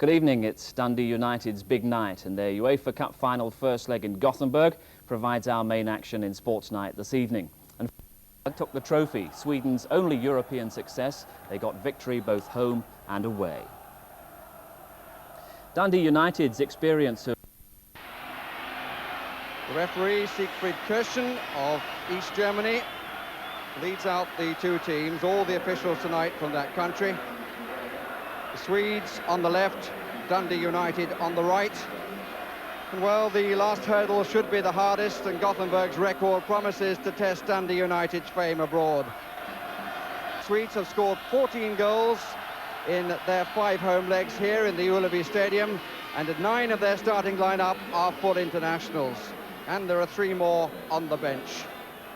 Good evening. It's Dundee United's big night, and their UEFA Cup final first leg in Gothenburg provides our main action in Sports Night this evening. And took the trophy, Sweden's only European success. They got victory both home and away. Dundee United's experience of... The referee, Siegfried Kirchen of East Germany, leads out the two teams, all the officials tonight from that country. The Swedes on the left, Dundee United on the right. And well, the last hurdle should be the hardest, and Gothenburg's record promises to test Dundee United's fame abroad. Swedes have scored 14 goals in their 5 home legs here in the Ullevi Stadium, and 9 of their starting lineup are full internationals. And there are 3 more on the bench.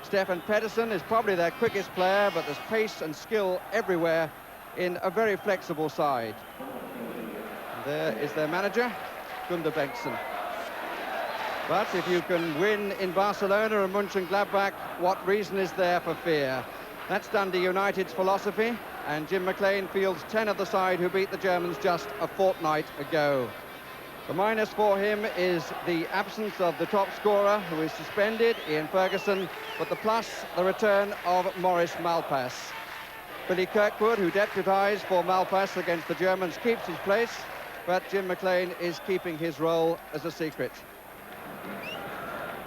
Stefan Pettersson is probably their quickest player, but there's pace and skill everywhere in a very flexible side. And there is their manager, Gunnar Bengtsson. But if you can win in Barcelona and Mönchengladbach, what reason is there for fear? That's Dundee United's philosophy, and Jim McLean fields 10 of the side who beat the Germans just a fortnight ago. The minus for him is the absence of the top scorer, who is suspended, Ian Ferguson, but the plus, the return of Maurice Malpas. Billy Kirkwood, who deputised for Malpas against the Germans, keeps his place, but Jim McLean is keeping his role as a secret.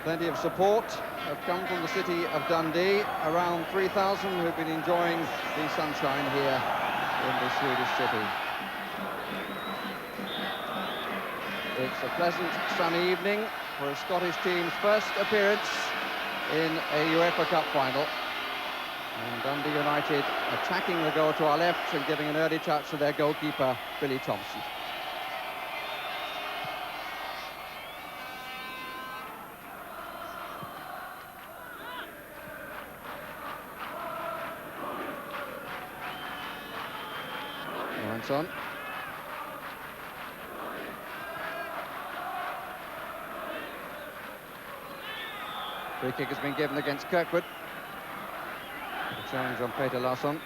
Plenty of support have come from the city of Dundee, around 3,000 who've been enjoying the sunshine here in the Swedish city. It's a pleasant sunny evening for a Scottish team's first appearance in a UEFA Cup final. And Dundee United attacking the goal to our left and giving an early touch to their goalkeeper, Billy Thompson. On. Free kick has been given against Kirkwood. The challenge on Peter Larsson.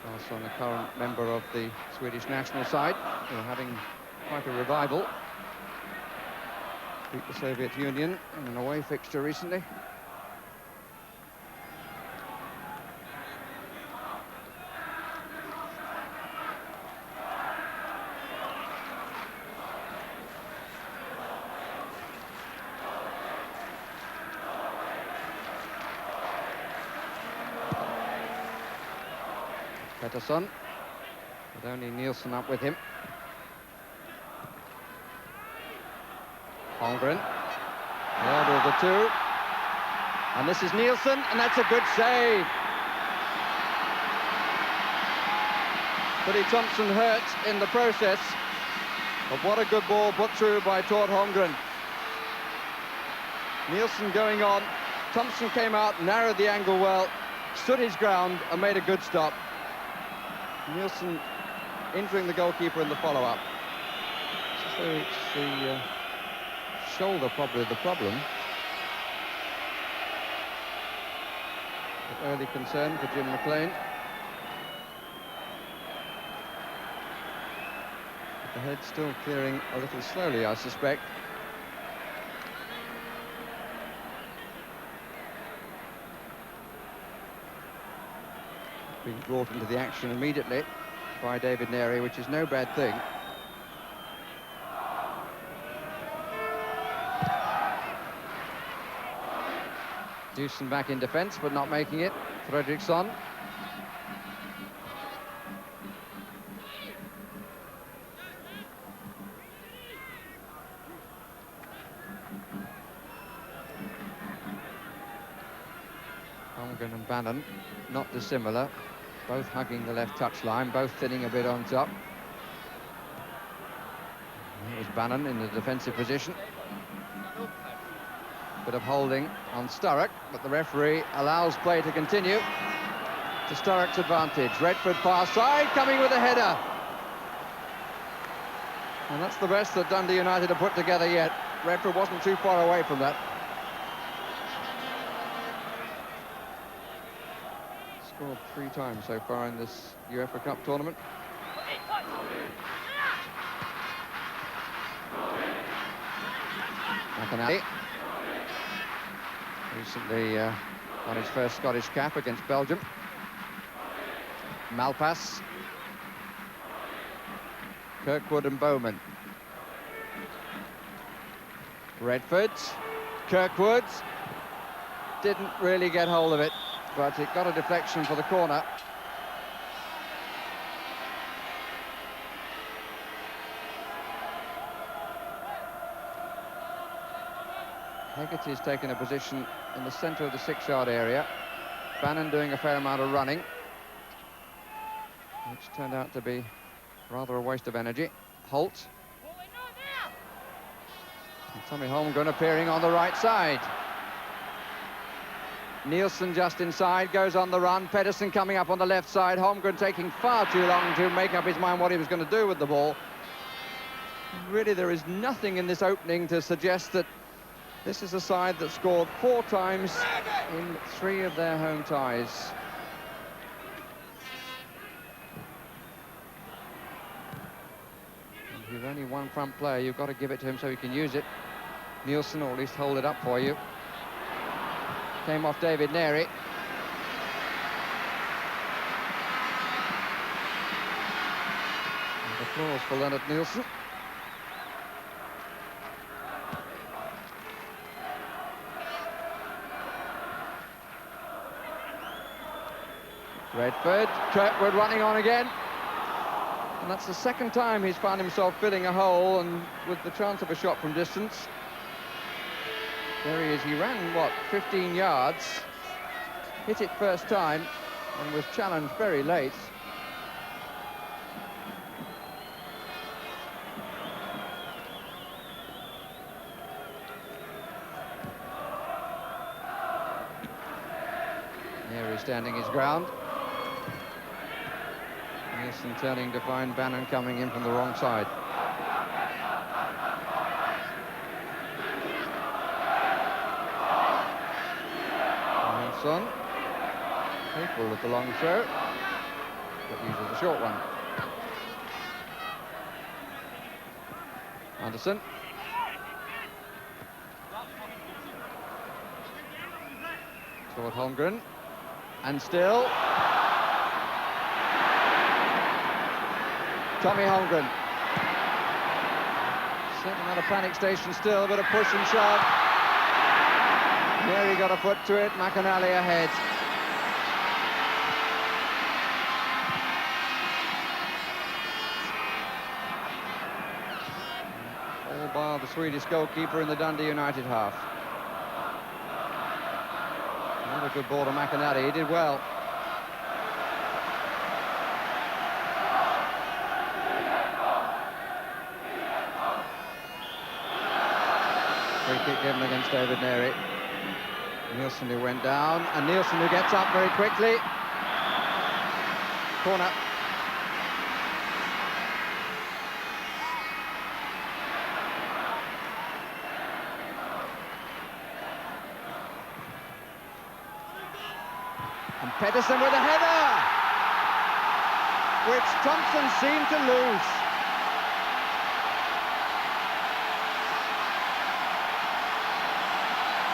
Larsson, a current member of the Swedish national side, who are having quite a revival. Beat the Soviet Union in an away fixture recently. Pettersson, with only Nielsen up with him. Holmgren, there are the 2. And this is Nielsen, and that's a good save. Billy Thompson hurt in the process, but what a good ball put through by Tord Holmgren. Nielsen going on, Thompson came out, narrowed the angle well, stood his ground and made a good stop. Nielsen injuring the goalkeeper in the follow-up. So it's the shoulder probably the problem. An early concern for Jim McLean. The head still clearing a little slowly, I suspect. Being brought into the action immediately by David Neri, which is no bad thing. Dewson back in defence, but not making it. Fredriksson. Holmgren and Bannon, not dissimilar. Both hugging the left touchline, both thinning a bit on top. It was Bannon in the defensive position. Bit of holding on Sturrock, but the referee allows play to continue to Sturrock's advantage. Redford far side, coming with a header. And that's the best that Dundee United have put together yet. Redford wasn't too far away from that. Scored 3 times so far in this UEFA Cup tournament. McInally recently won his first Scottish cap against Belgium. Malpass, Kirkwood and Bowman. Redford, Kirkwood didn't really get hold of it, but it got a deflection for the corner. Hegarty's taken a position in the centre of the 6-yard area. Bannon doing a fair amount of running, which turned out to be rather a waste of energy. Holt. And Tommy Holmgren appearing on the right side. Nielsen just inside, goes on the run. Pedersen coming up on the left side. Holmgren taking far too long to make up his mind what he was going to do with the ball. Really, there is nothing in this opening to suggest that this is a side that scored 4 times in 3 of their home ties. If you've only one front player, you've got to give it to him so he can use it. Nielsen, or at least hold it up for you. Came off David Neri. And applause for Leonard Nielsen. Redford, Kirkwood running on again. And that's the second time he's found himself filling a hole, and with the chance of a shot from distance. There he is. He ran, what, 15 yards, hit it first time, and was challenged very late. Here he's standing his ground. Nielsen turning to find Bannon coming in from the wrong side. Son, capable of the long throw, but uses the short one. Anderson. Toward Holmgren. And still. Tommy Holmgren. Certainly not a panic station still, but a push and shove. There he got a foot to it, McInally ahead. All bar the Swedish goalkeeper in the Dundee United half. Another good ball to McInally, he did well. Free kick given against David Neri. Nielsen who went down, and Nielsen who gets up very quickly. Corner. And Pedersen with a header, which Thompson seemed to lose.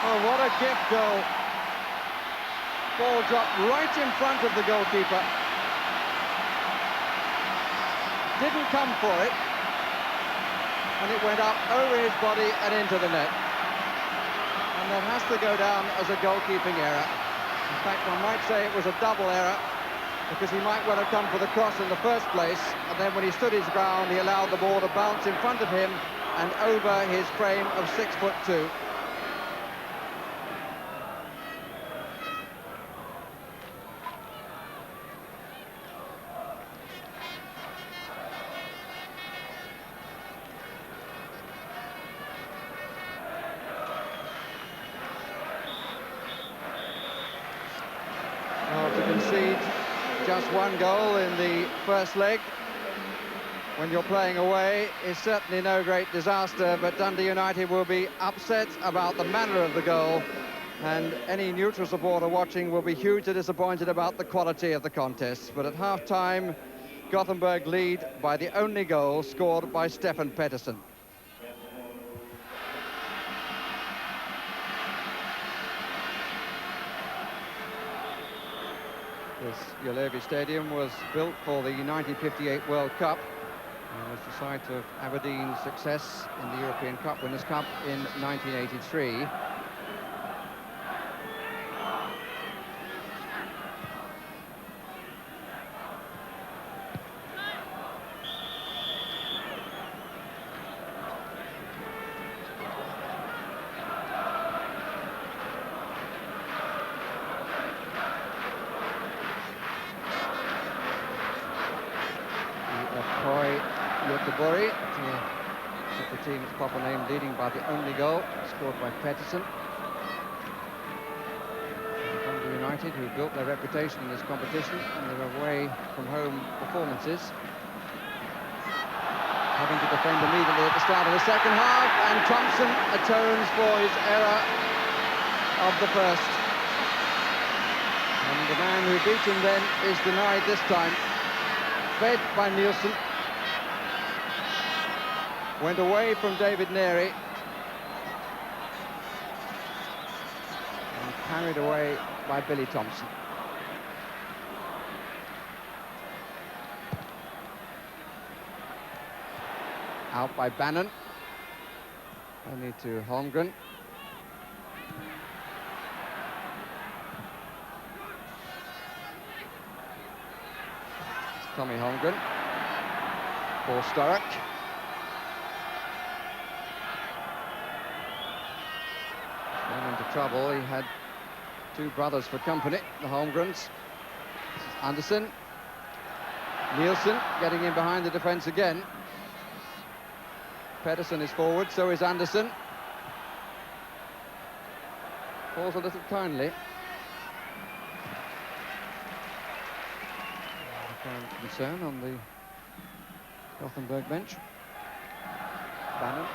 Oh, what a gift goal. Ball dropped right in front of the goalkeeper. Didn't come for it. And it went up over his body and into the net. And that has to go down as a goalkeeping error. In fact, one might say it was a double error, because he might well have come for the cross in the first place, and then when he stood his ground, he allowed the ball to bounce in front of him and over his frame of 6'2". To concede just one goal in the first leg when you're playing away is certainly no great disaster, but Dundee United will be upset about the manner of the goal and any neutral supporter watching will be hugely disappointed about the quality of the contest. But at half-time, Gothenburg lead by the only goal scored by Stefan Pettersson. This Ullevi Stadium was built for the 1958 World Cup and was the site of Aberdeen's success in the European Cup Winners' Cup in 1983. The team's proper name, leading by the only goal scored by Pettersson. Dundee United, who built their reputation in this competition and their away from home performances, having to defend immediately at the start of the second half, and Thompson atones for his error of the first. And the man who beat him then is denied this time. Fed by Nielsen. Went away from David Neri and carried away by Billy Thompson. Out by Bannon. Only to Holmgren. It's Tommy Holmgren. For Sturrock. Into trouble. He had two brothers for company, the Holmgrens. This is Andersson. Nielsen getting in behind the defence again. Pettersson is forward, so is Andersson. Falls a little kindly. Apparent concern on the Gothenburg bench. Bannon.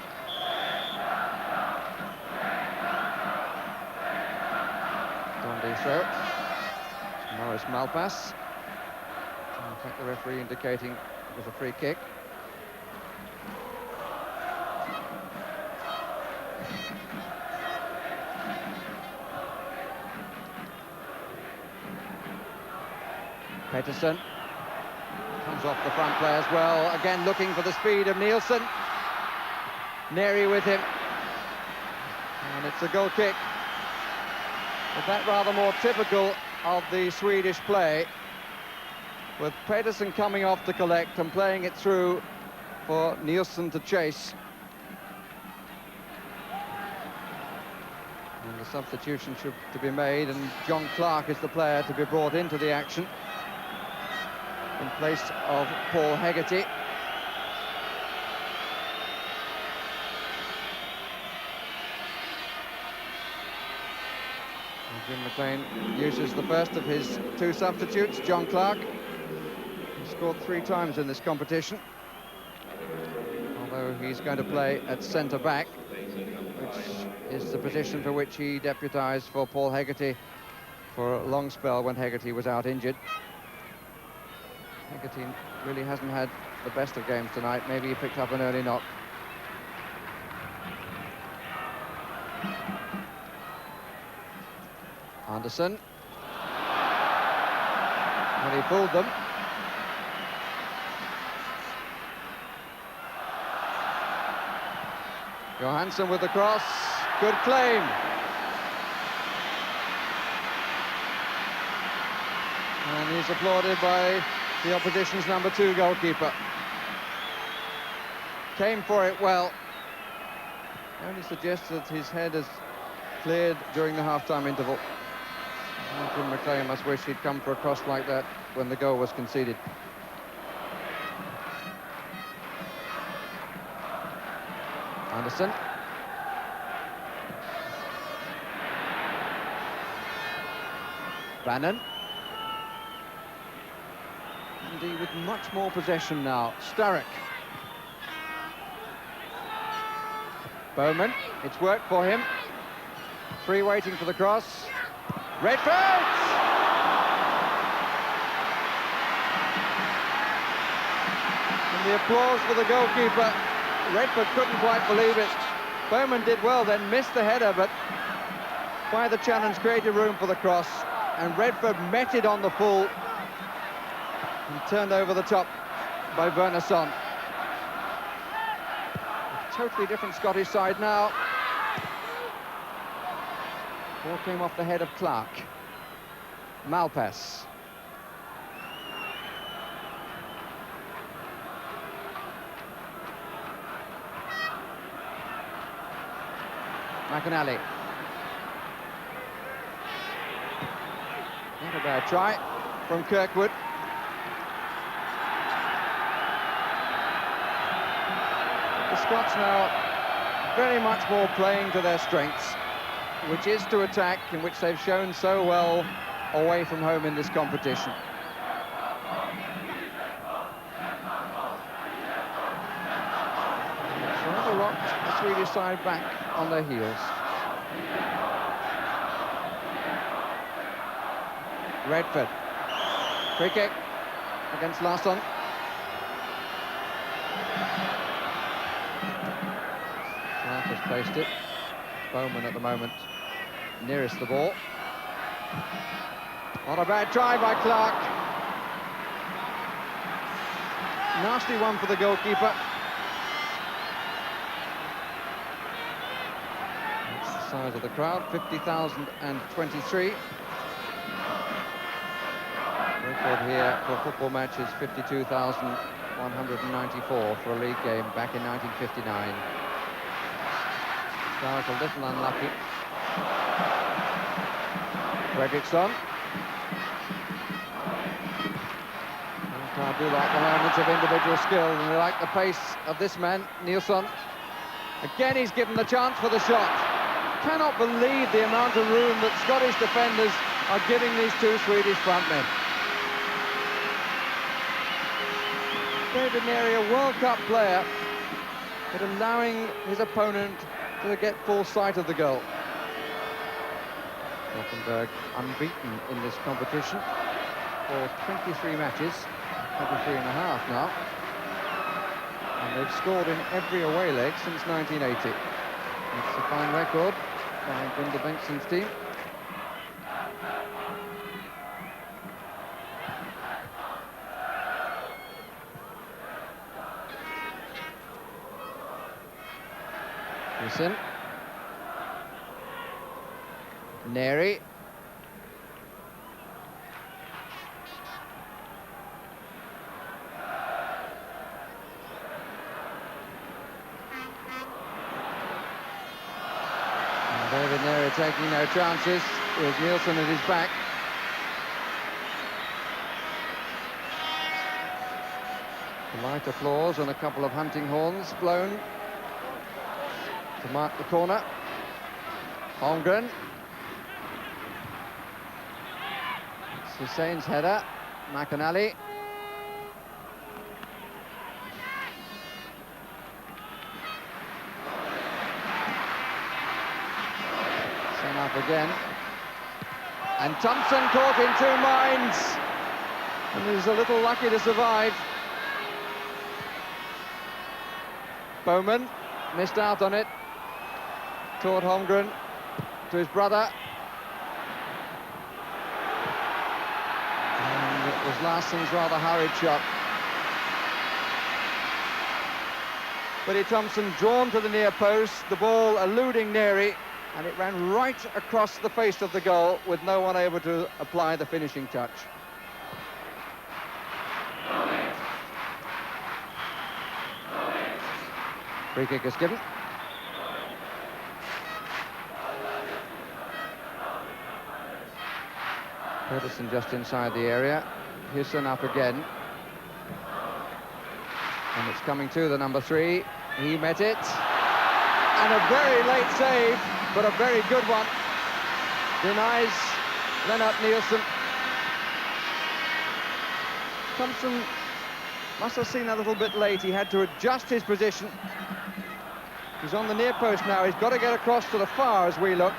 Dundee throw. Morris Malpass. In fact, the referee indicating it was a free kick. Pettersson comes off the front play as well, again looking for the speed of Nielsen. Neri with him, and it's a goal kick. But that rather more typical of the Swedish play, with Pettersson coming off to collect and playing it through for Nielsen to chase. And the substitution should to be made, and John Clark is the player to be brought into the action in place of Paul Hegarty. Jim McLean uses the first of his two substitutes, John Clark. He scored 3 times in this competition, although he's going to play at centre-back, which is the position for which he deputised for Paul Hegarty for a long spell when Hegarty was out injured. Hegarty really hasn't had the best of games tonight. Maybe he picked up an early knock. Andersson. And he fooled them. Johansson with the cross. Good claim. And he's applauded by the opposition's number 2 goalkeeper. Came for it well. Only suggests that his head has cleared during the half-time interval. Jim McLean must wish he'd come for a cross like that when the goal was conceded. Andersson. Bannon. Dundee with much more possession now. Sturrock. Bowman. It's worked for him. Three waiting for the cross. Redford! And the applause for the goalkeeper. Redford couldn't quite believe it. Bowman did well, then missed the header, but by the challenge created room for the cross, and Redford met it on the full and turned over the top by Wernersson. A totally different Scottish side now. Ball came off the head of Clark. Malpass. McAnally. Not a bad try from Kirkwood. The Scots now very much more playing to their strengths, which is to attack, in which they've shown so well away from home in this competition. It's rather rocked the Swedish side back on their heels. Redford. Free kick against Larsson. Clark has placed it. Bowman at the moment nearest the ball. Not a bad try by Clark. Nasty one for the goalkeeper. That's the size of the crowd, 50,023. Record here for a football match is 52,194 for a league game back in 1959. Clark a little unlucky. Fredriksson. I do like the moments of individual skill, and we like the pace of this man, Nilsson. Again, he's given the chance for the shot. Cannot believe the amount of room that Scottish defenders are giving these two Swedish frontmen. David Neary, a World Cup player, but allowing his opponent to get full sight of the goal. Gothenburg unbeaten in this competition for 23 matches, 23 and a half now. And they've scored in every away leg since 1980. It's a fine record by Gunder Bengtsson's team. Listen. Neary. David Neary taking no chances with Nilsson at his back. A light applause and a couple of hunting horns blown to mark the corner. Holmgren. It's Hussein's header. McAnally. Sent up again. And Thompson caught in two minds. And he was a little lucky to survive. Bowman missed out on it. Toward Holmgren, to his brother. And it was Larsson's rather hurried shot. But Thompson drawn to the near post, the ball eluding Neary, and it ran right across the face of the goal with no one able to apply the finishing touch. Free kick is given. Pedersen just inside the area. Hussein up again. And it's coming to the number 3. He met it. And a very late save, but a very good one. Denies Lennart Nilsson. Thompson must have seen a little bit late. He had to adjust his position. He's on the near post now. He's got to get across to the far as we look.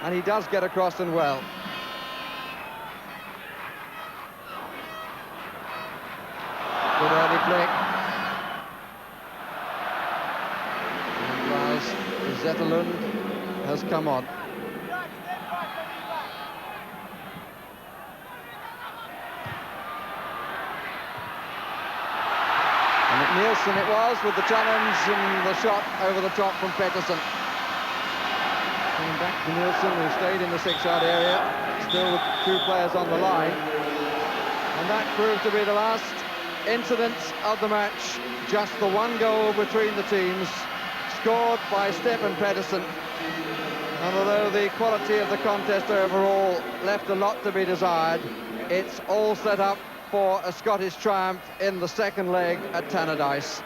And he does get across and well. Good early flick. And Lars Zetterlund has come on. And Nielsen it was with the challenge and the shot over the top from Pettersson. Coming back to Nielsen, who stayed in the 6-yard area, still with 2 players on the line. And that proved to be the last incident of the match. Just the 1 goal between the teams, scored by Stefan Pettersson. And although the quality of the contest overall left a lot to be desired, it's all set up for a Scottish triumph in the second leg at Tannadice.